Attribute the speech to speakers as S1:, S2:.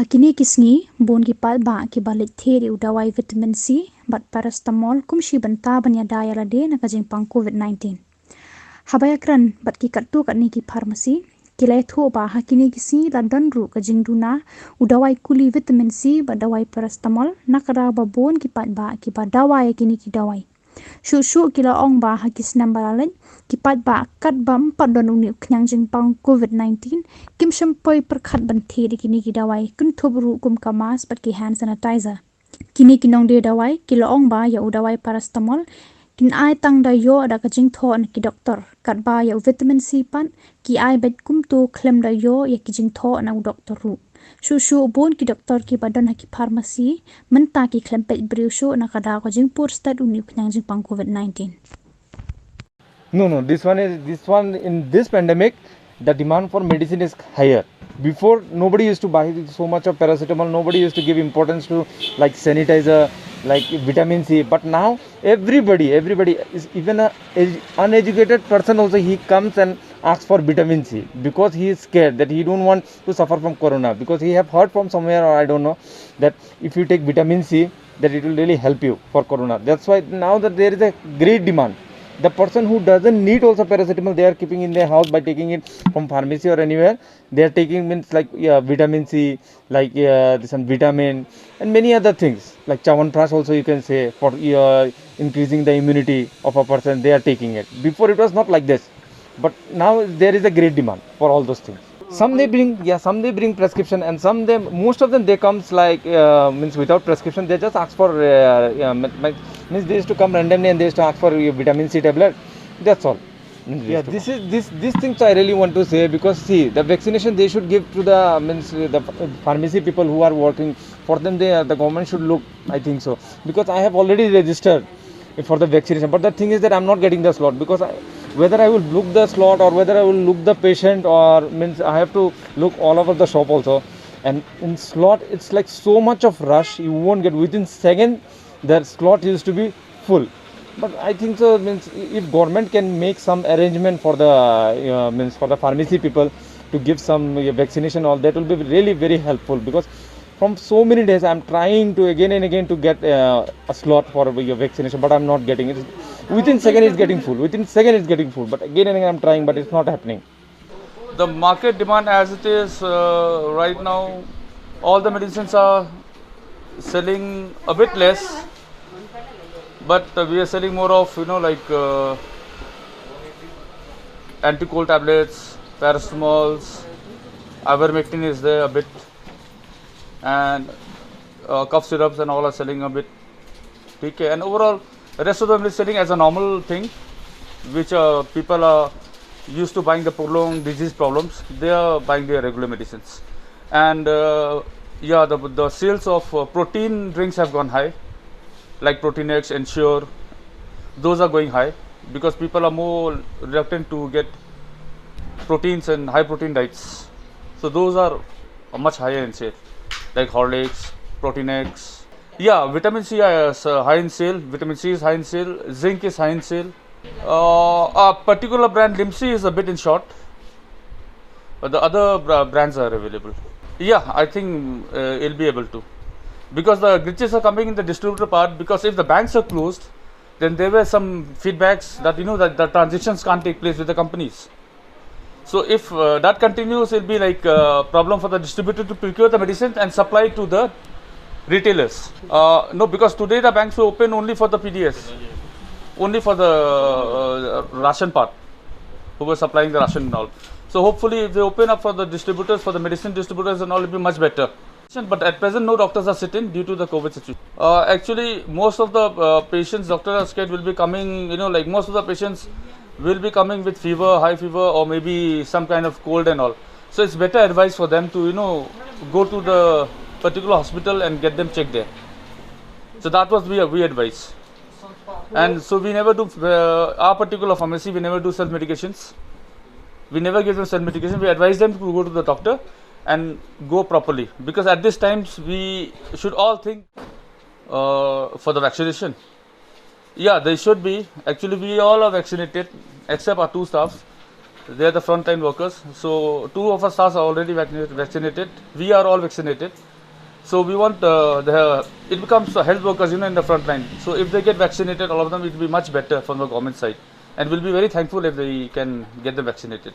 S1: Hakini kisngi bon ki pat ba ki balit theri udawai vitamin C bat paracetamol kumshi banta banya daya lade na kajing pang COVID-19. Habayakran bat ki kattu katni ki pharmacy kilai tho ba hakini kisi London ru kajing duna udawai kuli vitamin C ba dawai paracetamol nakara ba bon ki pat ba ki ba dawai kini ki dawai. Shu kila ong ba hakis nambaralen kipat ba kat ba empat don uni knyang jing pang COVID-19 kim shampoi perkhat ban theri kini ki dawai kun thobru kum kamas bat ki hand sanitizer kini kinong de dawai kila ong ba ya udawai paracetamol kin ai tang da yo ada ka jing tho an ki doctor kat ba ya vitamin C pan ki ai bet kum tu klem da yo ya ki jing tho na doctor ru shu bon ki doctor ki badan ha ki pharmacy menta ki klem pet briu shu na kada ko jing pur stat uni knyang jing pang COVID-19.
S2: No. This one in this pandemic, the demand for medicine is higher. Before, nobody used to buy so much of paracetamol. Nobody used to give importance to like sanitizer, like vitamin C. But now everybody is, even a uneducated person also, he comes and asks for vitamin C because he is scared that he don't want to suffer from corona, because he have heard from somewhere, or I don't know, that if you take vitamin C, that it will really help you for corona. That's why now that there is a great demand. The person who doesn't need also paracetamol, they are keeping in their house by taking it from pharmacy or anywhere. They are taking means like vitamin C, like some vitamin and many other things like Chyawanprash also you can say for increasing the immunity of a person. They are taking it. Before it was not like this, but now there is a great demand for all those things. Some they bring prescription, and most of them they comes like means without prescription. They just ask for means they used to come randomly and they used to ask for vitamin C tablet. That's all. Yeah, these things I really want to say, because see, the vaccination they should give to the the pharmacy people who are working for them. The government should look, I think so, because I have already registered for the vaccination. But the thing is that I'm not getting the slot, because whether I will look the slot or whether I will look the patient, or means I have to look all over the shop also. And in slot, it's like so much of rush. You won't get within second. The slot used to be full. But I think so, means if government can make some arrangement for the means for the pharmacy people to give some vaccination, all that will be really very helpful, because from so many days I'm trying to again and again to get a slot for your vaccination, but I'm not getting it. Within second it's getting full. But again and again I'm trying, but it's not happening.
S3: The market demand as it is right now, all the medicines are selling a bit less, but we are selling more of anti-cold tablets, paracetamols, ivermectin is there a bit, and cough syrups and all are selling a bit. Okay, and overall the rest of them is selling as a normal thing, which people are used to buying the prolonged disease problems. They are buying their regular medicines. And the sales of protein drinks have gone high, like Protein X, Ensure. Those are going high because people are more reluctant to get proteins and high protein diets. So those are much higher in sale, like Horlicks, Protein X. Yeah, vitamin C is high in sale. Vitamin C is high in sale. Zinc is high in sale. A particular brand, Limsi, is a bit in short, but the other brands are available. Yeah, I think it'll be able to, because the glitches are coming in the distributor part. Because if the banks are closed, then there were some feedbacks that that the transactions can't take place with the companies. So if that continues, it'll be like a problem for the distributor to procure the medicines and supply to the retailers. No, because today the banks will open only for the PDS, only for the ration part, who were supplying the ration and all. So hopefully if they open up for the distributors, for the medicine distributors and all, it will be much better. But at present no doctors are sitting due to the COVID situation. Actually most of the patients, doctors are scared, will be coming, like most of the patients will be coming with fever, high fever, or maybe some kind of cold and all. So it's better advice for them to go to the particular hospital and get them checked there. So that was we advise. And so we never do, our particular pharmacy, we never do self medications. We never give them self medication. We advise them to go to the doctor and go properly, because at this times we should all think for the vaccination. Yeah, they should be. Actually we all are vaccinated except our 2 staffs. They are the front line workers. So 2 of our staffs are already vaccinated. We are all vaccinated. So we want it becomes health workers, in the front line. So if they get vaccinated, all of them, it will be much better from the government side, and we'll be very thankful if they can get them vaccinated.